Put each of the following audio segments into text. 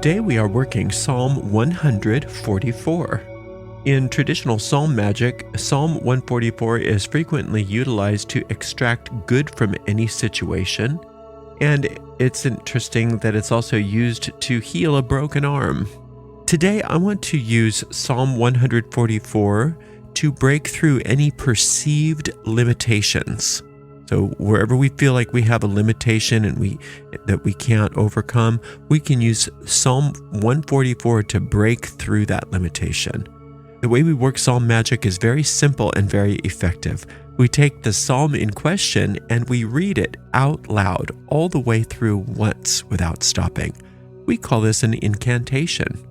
Today we are working Psalm 144. In traditional psalm magic, Psalm 144 is frequently utilized to extract good from any situation, and it's interesting that it's also used to heal a broken arm. Today I want to use Psalm 144 to break through any perceived limitations. So wherever we feel like we have a limitation and that we can't overcome, we can use Psalm 144 to break through that limitation. The way we work psalm magic is very simple and very effective. We take the psalm in question and we read it out loud all the way through once without stopping. We call this an incantation.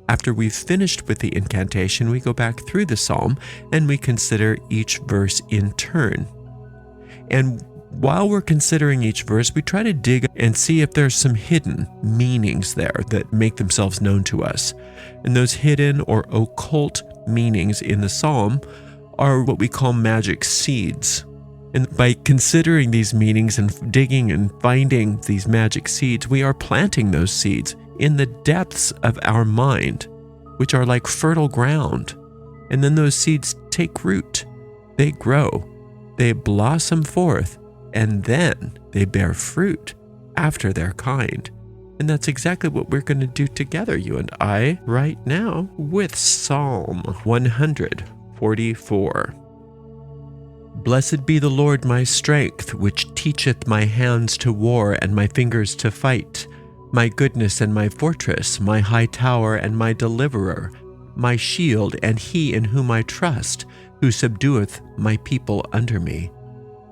After we've finished with the incantation, we go back through the psalm and we consider each verse in turn. And while we're considering each verse, we try to dig and see if there's some hidden meanings there that make themselves known to us. And those hidden or occult meanings in the psalm are what we call magic seeds. And by considering these meanings and digging and finding these magic seeds, we are planting those seeds in the depths of our mind, which are like fertile ground. And then those seeds take root, they grow, they blossom forth, and then they bear fruit after their kind. And that's exactly what we're going to do together, you and I, right now with Psalm 144. Blessed be the Lord my strength, which teacheth my hands to war and my fingers to fight, my goodness and my fortress, my high tower and my deliverer, my shield and he in whom I trust, who subdueth my people under me.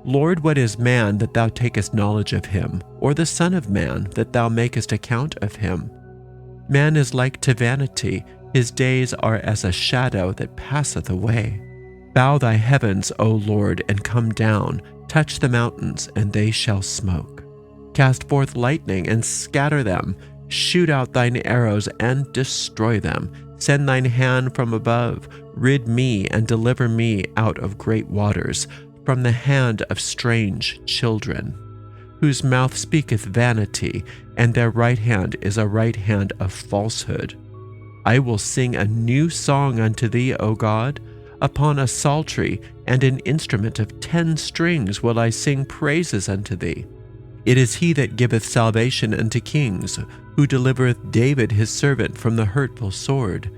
Lord, what is man that thou takest knowledge of him, or the son of man that thou makest account of him? Man is like to vanity, his days are as a shadow that passeth away. Bow thy heavens, O Lord, and come down, touch the mountains, and they shall smoke. Cast forth lightning, and scatter them, shoot out thine arrows, and destroy them. Send thine hand from above, rid me, and deliver me out of great waters, from the hand of strange children, whose mouth speaketh vanity, and their right hand is a right hand of falsehood. I will sing a new song unto thee, O God. Upon a psaltery and an instrument of 10 strings will I sing praises unto thee. It is he that giveth salvation unto kings, who delivereth David his servant from the hurtful sword.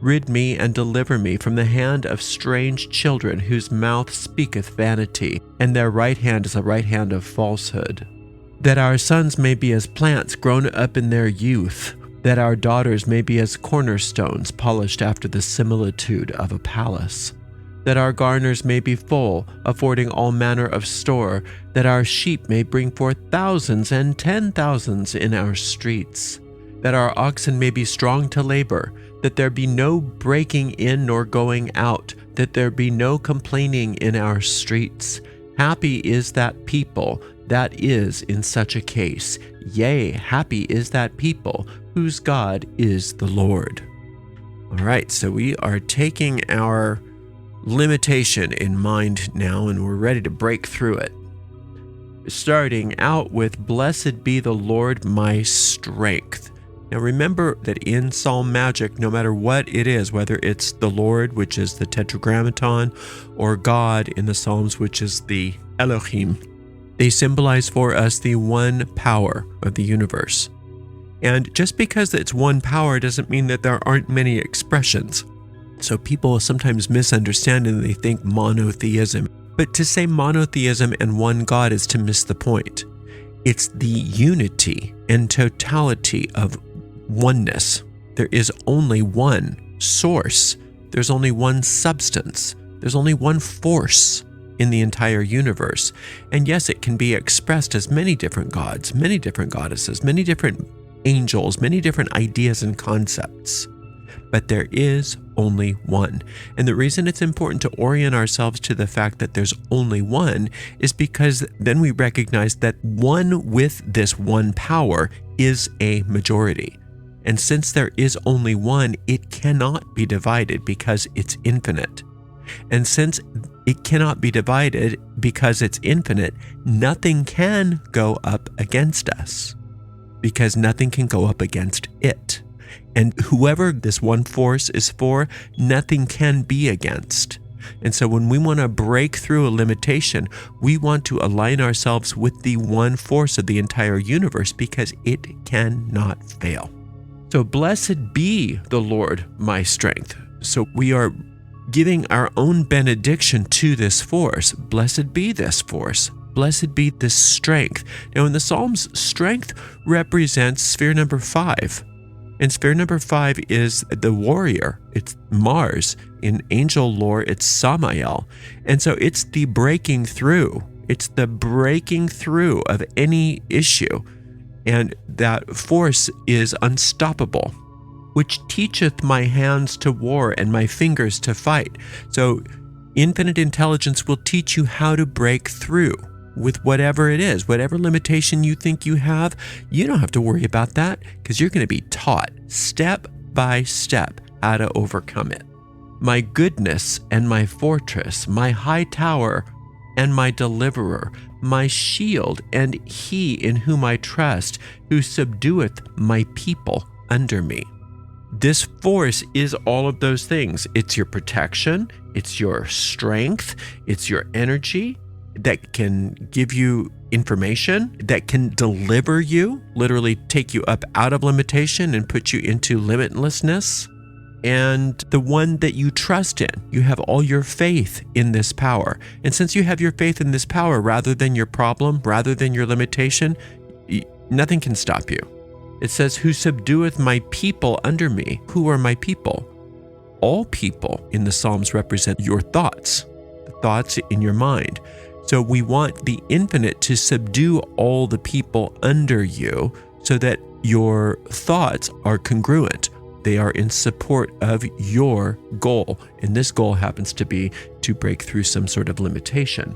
Rid me and deliver me from the hand of strange children, whose mouth speaketh vanity, and their right hand is a right hand of falsehood. That our sons may be as plants grown up in their youth, that our daughters may be as cornerstones polished after the similitude of a palace. That our garners may be full, affording all manner of store, that our sheep may bring forth thousands and 10,000s in our streets. That our oxen may be strong to labor, that there be no breaking in nor going out, that there be no complaining in our streets. Happy is that people that is in such a case. Yea, happy is that people whose God is the Lord. All right, so we are taking our limitation in mind now, and we're ready to break through it. Starting out with, blessed be the Lord my strength. Now remember that in psalm magic, no matter what it is, whether it's the Lord, which is the tetragrammaton, or God in the Psalms, which is the Elohim, they symbolize for us the one power of the universe. And just because it's one power doesn't mean that there aren't many expressions. So people sometimes misunderstand and they think monotheism. But to say monotheism and one God is to miss the point. It's the unity and totality of oneness. There is only one source. There's only one substance. There's only one force in the entire universe. And yes, it can be expressed as many different gods, many different goddesses, many different angels, many different ideas and concepts. But there is only one. And the reason it's important to orient ourselves to the fact that there's only one is because then we recognize that one with this one power is a majority. And since there is only one, it cannot be divided because it's infinite. And since it cannot be divided because it's infinite, nothing can go up against us. because nothing can go up against it. And whoever this one force is for, nothing can be against. And so when we want to break through a limitation, we want to align ourselves with the one force of the entire universe because it cannot fail. So blessed be the Lord, my strength. So we are giving our own benediction to this force. Blessed be this force. Blessed be this strength. Now in the Psalms, strength represents sphere number 5. And sphere number 5 is the warrior. It's Mars. In angel lore, it's Samael. And so it's the breaking through. It's the breaking through of any issue. And that force is unstoppable, which teacheth my hands to war and my fingers to fight. So infinite intelligence will teach you how to break through with whatever it is, whatever limitation you think you have. You don't have to worry about that because you're going to be taught step by step how to overcome it. My goodness and my fortress, my high tower and my deliverer, my shield and he in whom I trust, who subdueth my people under me. This force is all of those things. It's your protection, it's your strength, it's your energy that can give you information, that can deliver you, literally take you up out of limitation and put you into limitlessness. And the one that you trust in, you have all your faith in this power. And since you have your faith in this power rather than your problem, rather than your limitation, nothing can stop you. It says, who subdueth my people under me. Who are my people? All people in the Psalms represent your thoughts, the thoughts in your mind. So we want the infinite to subdue all the people under you so that your thoughts are congruent. They are in support of your goal. And this goal happens to be to break through some sort of limitation.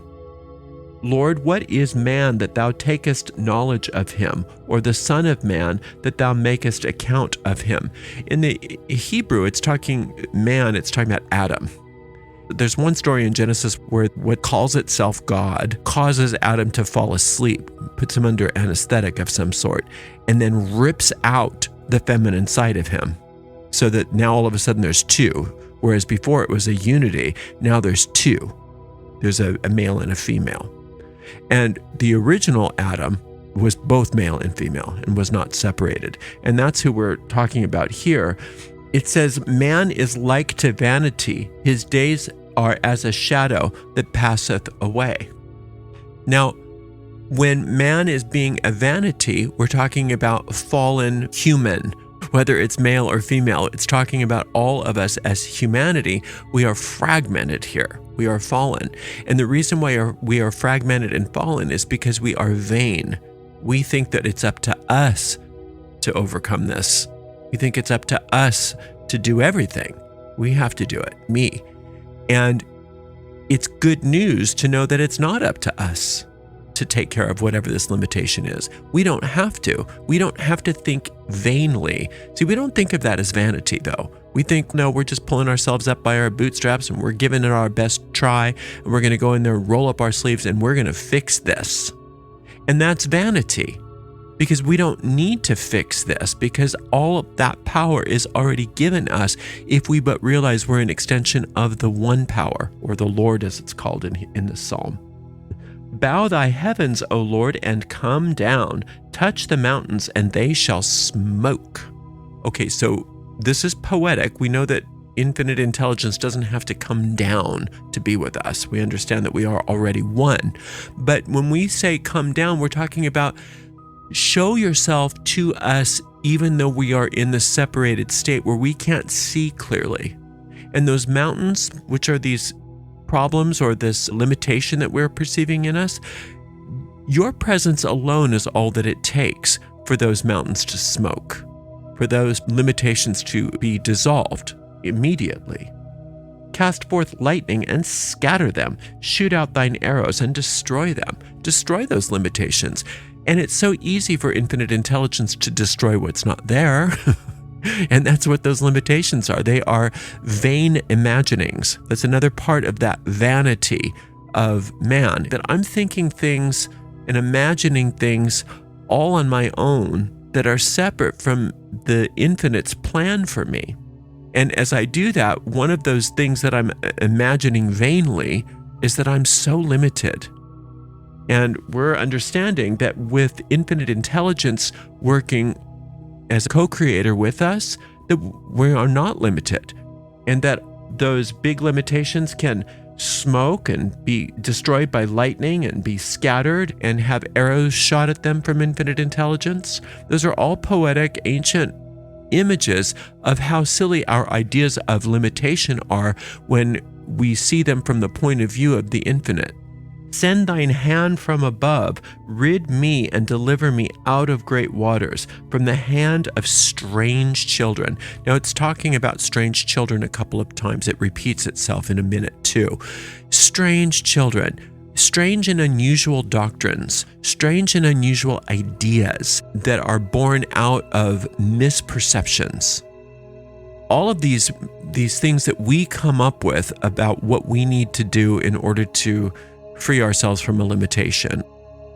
Lord, what is man that thou takest knowledge of him, or the son of man that thou makest account of him? In the Hebrew, it's talking about Adam. There's one story in Genesis where what calls itself God causes Adam to fall asleep, puts him under anesthetic of some sort, and then rips out the feminine side of him. So that now all of a sudden there's two, whereas before it was a unity, now there's two. There's a male and a female. And the original Adam was both male and female and was not separated. And that's who we're talking about here. It says, man is like to vanity. His days are as a shadow that passeth away. Now, when man is being a vanity, we're talking about fallen human. Whether it's male or female, it's talking about all of us as humanity. We are fragmented here. We are fallen. And the reason why we are fragmented and fallen is because we are vain. We think that it's up to us to overcome this. We think it's up to us to do everything. We have to do it, me. And it's good news to know that it's not up to us to take care of whatever this limitation is. We don't have to. We don't have to think vainly. See, we don't think of that as vanity, though. We think, no, we're just pulling ourselves up by our bootstraps and we're giving it our best try, and we're going to go in there, roll up our sleeves, and we're going to fix this. And that's vanity, because we don't need to fix this, because all of that power is already given us if we but realize we're an extension of the one power, or the Lord as it's called in the psalm. Bow thy heavens, O Lord, and come down. Touch the mountains, and they shall smoke. Okay, so this is poetic. We know that infinite intelligence doesn't have to come down to be with us. We understand that we are already one. But when we say come down, we're talking about show yourself to us even though we are in the separated state where we can't see clearly. And those mountains, which are these problems or this limitation that we're perceiving in us, your presence alone is all that it takes for those mountains to smoke, for those limitations to be dissolved immediately. Cast forth lightning and scatter them. Shoot out thine arrows and destroy them. Destroy those limitations. And it's so easy for infinite intelligence to destroy what's not there. And that's what those limitations are. They are vain imaginings. That's another part of that vanity of man, that I'm thinking things and imagining things all on my own that are separate from the infinite's plan for me. And as I do that, one of those things that I'm imagining vainly is that I'm so limited. And we're understanding that with infinite intelligence working as a co-creator with us, that we are not limited, and that those big limitations can smoke and be destroyed by lightning and be scattered and have arrows shot at them from infinite intelligence. Those are all poetic, ancient images of how silly our ideas of limitation are when we see them from the point of view of the infinite. Send thine hand from above, rid me and deliver me out of great waters, from the hand of strange children. Now it's talking about strange children a couple of times. It repeats itself in a minute too. Strange children, strange and unusual doctrines, strange and unusual ideas that are born out of misperceptions. All of these things that we come up with about what we need to do in order to free ourselves from a limitation.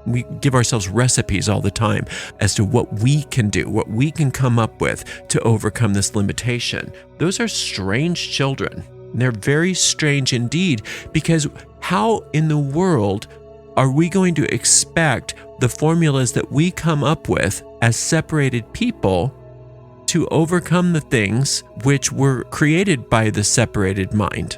We give ourselves recipes all the time as to what we can do, what we can come up with to overcome this limitation. Those are strange children. And they're very strange indeed, because how in the world are we going to expect the formulas that we come up with as separated people to overcome the things which were created by the separated mind?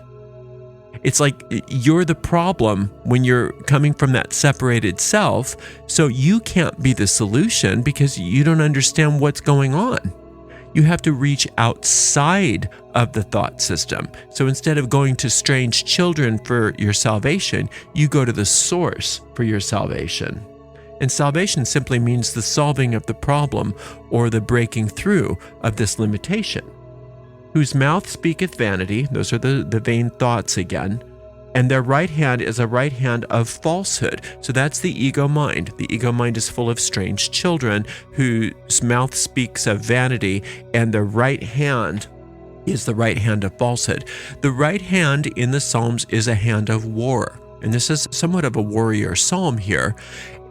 It's like you're the problem when you're coming from that separated self, so you can't be the solution because you don't understand what's going on. You have to reach outside of the thought system. So instead of going to strange children for your salvation, you go to the source for your salvation. And salvation simply means the solving of the problem or the breaking through of this limitation. Whose mouth speaketh vanity, those are the vain thoughts again, and their right hand is a right hand of falsehood. So that's the ego mind. The ego mind is full of strange children whose mouth speaks of vanity, and the right hand is the right hand of falsehood. The right hand in the Psalms is a hand of war, and this is somewhat of a warrior psalm here.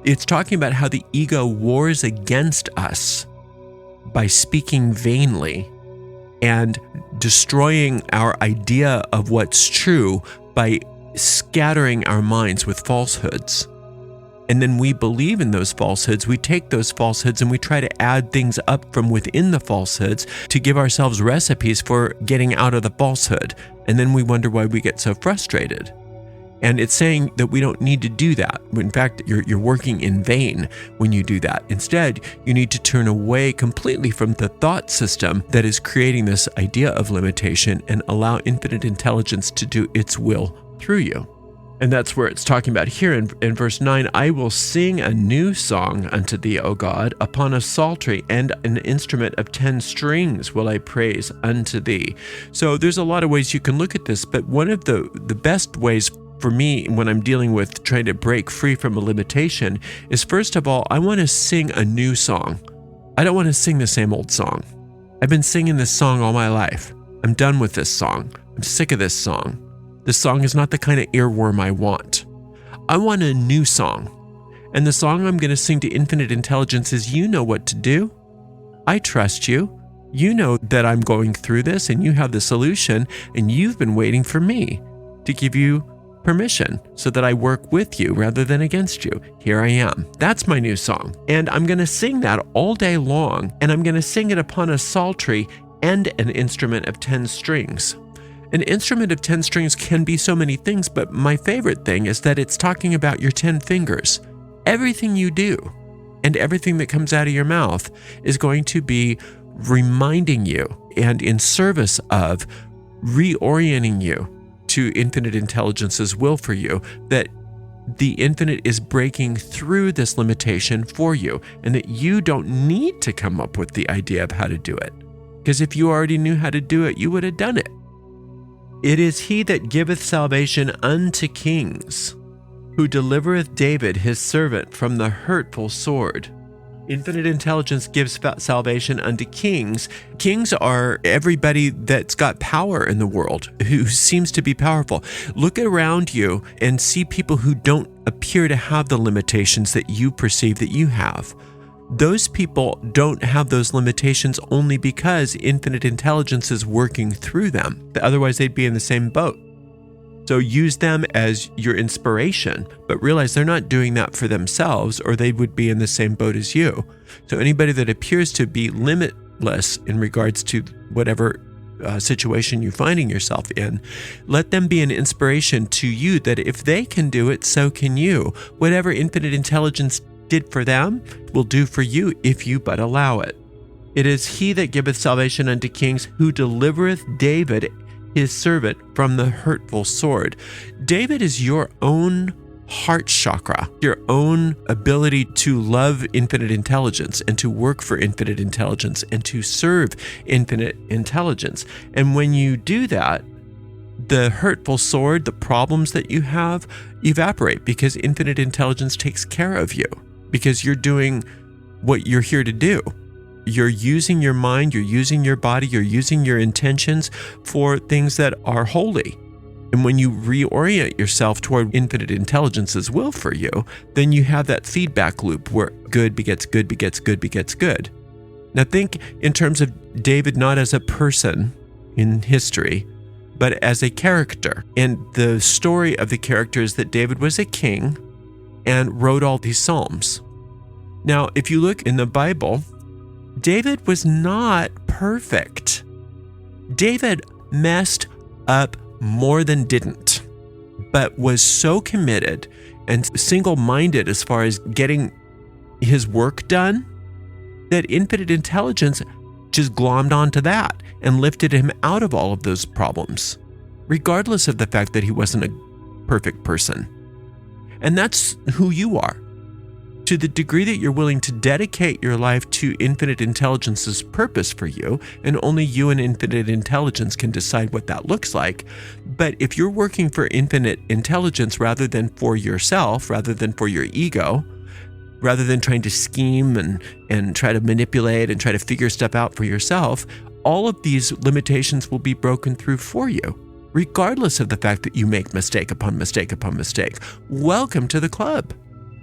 It's talking about how the ego wars against us by speaking vainly and destroying our idea of what's true by scattering our minds with falsehoods. And then we believe in those falsehoods. We take those falsehoods and we try to add things up from within the falsehoods to give ourselves recipes for getting out of the falsehood. And then we wonder why we get so frustrated. And it's saying that we don't need to do that. In fact, you're working in vain when you do that. Instead, you need to turn away completely from the thought system that is creating this idea of limitation and allow infinite intelligence to do its will through you. And that's where it's talking about here in verse 9, I will sing a new song unto thee, O God, upon a psaltery and an instrument of 10 strings will I praise unto thee. So there's a lot of ways you can look at this, but one of the best ways for me when I'm dealing with trying to break free from a limitation is, first of all, I want to sing a new song. I don't want to sing the same old song. I've been singing this song all my life. I'm done with this song. I'm sick of this song. This song is not the kind of earworm I want. I want a new song. And the song I'm going to sing to infinite intelligence is, you know what to do. I trust you. You know that I'm going through this and you have the solution, and you've been waiting for me to give you permission so that I work with you rather than against you. Here I am. That's my new song. And I'm going to sing that all day long, and I'm going to sing it upon a psaltery and an instrument of 10 strings. An instrument of 10 strings can be so many things, but my favorite thing is that it's talking about your 10 fingers. Everything you do and everything that comes out of your mouth is going to be reminding you and in service of reorienting you to infinite intelligence's will for you, that the infinite is breaking through this limitation for you, and that you don't need to come up with the idea of how to do it. Because if you already knew how to do it, you would have done it. It is he that giveth salvation unto kings, who delivereth David his servant from the hurtful sword. Infinite intelligence gives salvation unto kings. Kings are everybody that's got power in the world, who seems to be powerful. Look around you and see people who don't appear to have the limitations that you perceive that you have. Those people don't have those limitations only because infinite intelligence is working through them. Otherwise, they'd be in the same boat. So use them as your inspiration, but realize they're not doing that for themselves, or they would be in the same boat as you. So anybody that appears to be limitless in regards to whatever situation you're finding yourself in, let them be an inspiration to you that if they can do it, so can you. Whatever infinite intelligence did for them will do for you if you but allow it. It is he that giveth salvation unto kings, who delivereth David his servant from the hurtful sword. David is your own heart chakra, your own ability to love infinite intelligence and to work for infinite intelligence and to serve infinite intelligence. And when you do that, the hurtful sword, the problems that you have, evaporate because infinite intelligence takes care of you, because you're doing what you're here to do. You're using your mind, you're using your body, you're using your intentions for things that are holy. And when you reorient yourself toward infinite intelligence's will for you, then you have that feedback loop where good begets good, begets good, begets good. Now think in terms of David not as a person in history, but as a character. And the story of the character is that David was a king and wrote all these psalms. Now, if you look in the Bible, David was not perfect. David messed up more than didn't, but was so committed and single-minded as far as getting his work done that infinite intelligence just glommed onto that and lifted him out of all of those problems, regardless of the fact that he wasn't a perfect person. And that's who you are. To the degree that you're willing to dedicate your life to infinite intelligence's purpose for you, and only you and infinite intelligence can decide what that looks like. But if you're working for infinite intelligence rather than for yourself, rather than for your ego, rather than trying to scheme and try to manipulate and try to figure stuff out for yourself, all of these limitations will be broken through for you, regardless of the fact that you make mistake upon mistake upon mistake. Welcome to the club.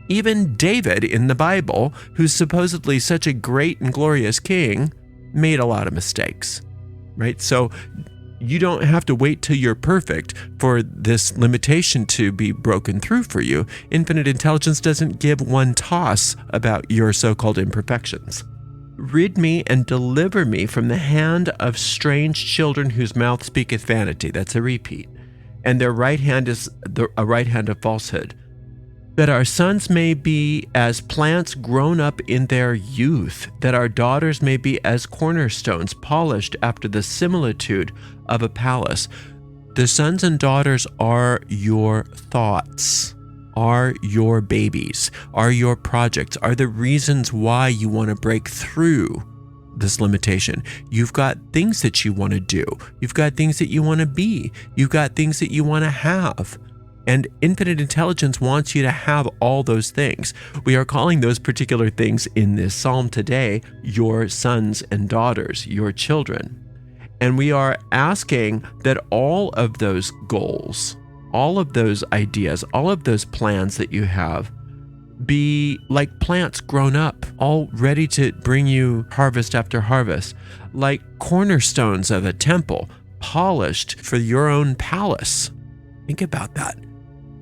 Even David in the Bible, who's supposedly such a great and glorious king, made a lot of mistakes, right? So you don't have to wait till you're perfect for this limitation to be broken through for you. Infinite intelligence doesn't give one toss about your so-called imperfections. Rid me and deliver me from the hand of strange children whose mouth speaketh vanity. That's a repeat. And their right hand is a right hand of falsehood. That our sons may be as plants grown up in their youth, that our daughters may be as cornerstones polished after the similitude of a palace. The sons and daughters are your thoughts, are your babies, are your projects, are the reasons why you want to break through this limitation. You've got things that you want to do. You've got things that you want to be. You've got things that you want to have. And infinite intelligence wants you to have all those things. We are calling those particular things in this psalm today your sons and daughters, your children. And we are asking that all of those goals, all of those ideas, all of those plans that you have be like plants grown up, all ready to bring you harvest after harvest, like cornerstones of a temple, polished for your own palace. Think about that.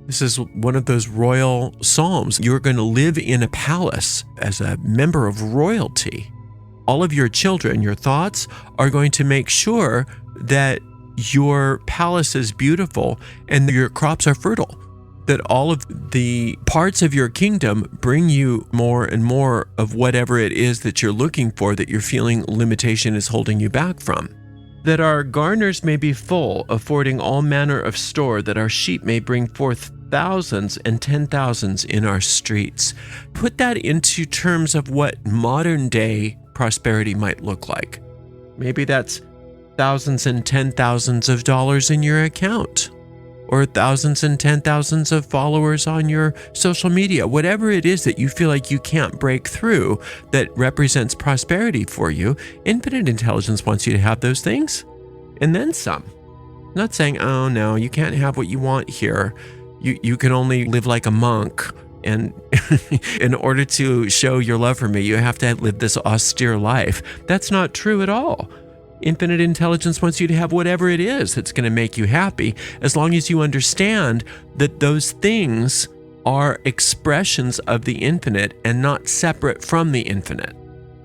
This is one of those royal psalms. You're going to live in a palace as a member of royalty. All of your children, your thoughts, are going to make sure that your palace is beautiful and your crops are fertile. That all of the parts of your kingdom bring you more and more of whatever it is that you're looking for, that you're feeling limitation is holding you back from. That our garners may be full, affording all manner of store, that our sheep may bring forth thousands and 10,000s in our streets. Put that into terms of what modern day prosperity might look like. Maybe that's thousands and 10,000s of dollars in your account, or thousands and 10,000s of followers on your social media. Whatever it is that you feel like you can't break through that represents prosperity for you, infinite intelligence wants you to have those things and then some. Not saying, oh no, you can't have what you want here. You can only live like a monk And in order to show your love for me, you have to live this austere life. That's not true at all. Infinite intelligence wants you to have whatever it is that's going to make you happy, as long as you understand that those things are expressions of the infinite and not separate from the infinite.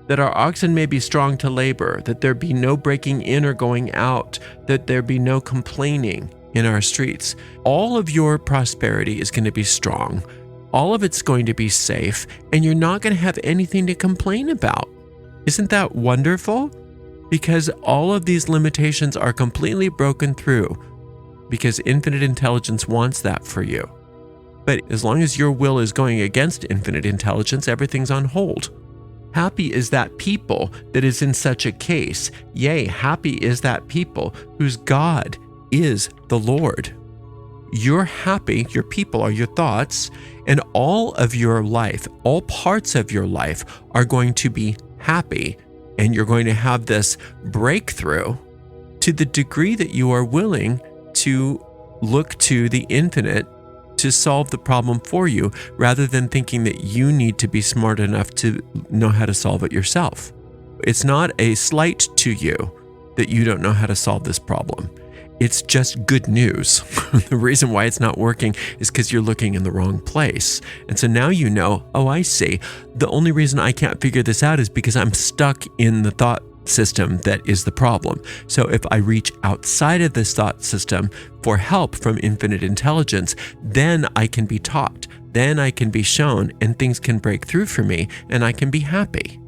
That our oxen may be strong to labor, that there be no breaking in or going out, that there be no complaining in our streets. All of your prosperity is going to be strong. All of it's going to be safe, and you're not going to have anything to complain about. Isn't that wonderful? Because all of these limitations are completely broken through, because infinite intelligence wants that for you. But as long as your will is going against infinite intelligence, everything's on hold. Happy is that people that is in such a case. Yea, happy is that people whose God is the Lord. You're happy, your people are your thoughts, and all of your life, all parts of your life are going to be happy, and you're going to have this breakthrough to the degree that you are willing to look to the infinite to solve the problem for you, rather than thinking that you need to be smart enough to know how to solve it yourself. It's not a slight to you that you don't know how to solve this problem. It's just good news. The reason why it's not working is because you're looking in the wrong place. And so now you know, oh, I see. The only reason I can't figure this out is because I'm stuck in the thought system that is the problem. So if I reach outside of this thought system for help from infinite intelligence, then I can be taught, then I can be shown, and things can break through for me, and I can be happy.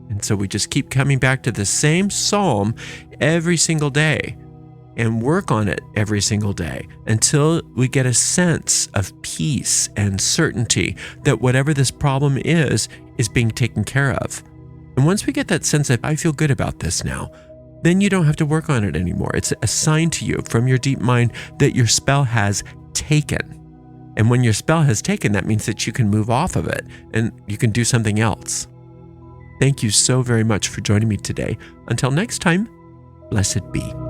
And so we just keep coming back to the same psalm every single day and work on it every single day until we get a sense of peace and certainty that whatever this problem is being taken care of. And once we get that sense of, I feel good about this now, then you don't have to work on it anymore. It's a sign to you from your deep mind that your spell has taken. And when your spell has taken, that means that you can move off of it and you can do something else. Thank you so very much for joining me today. Until next time, blessed be.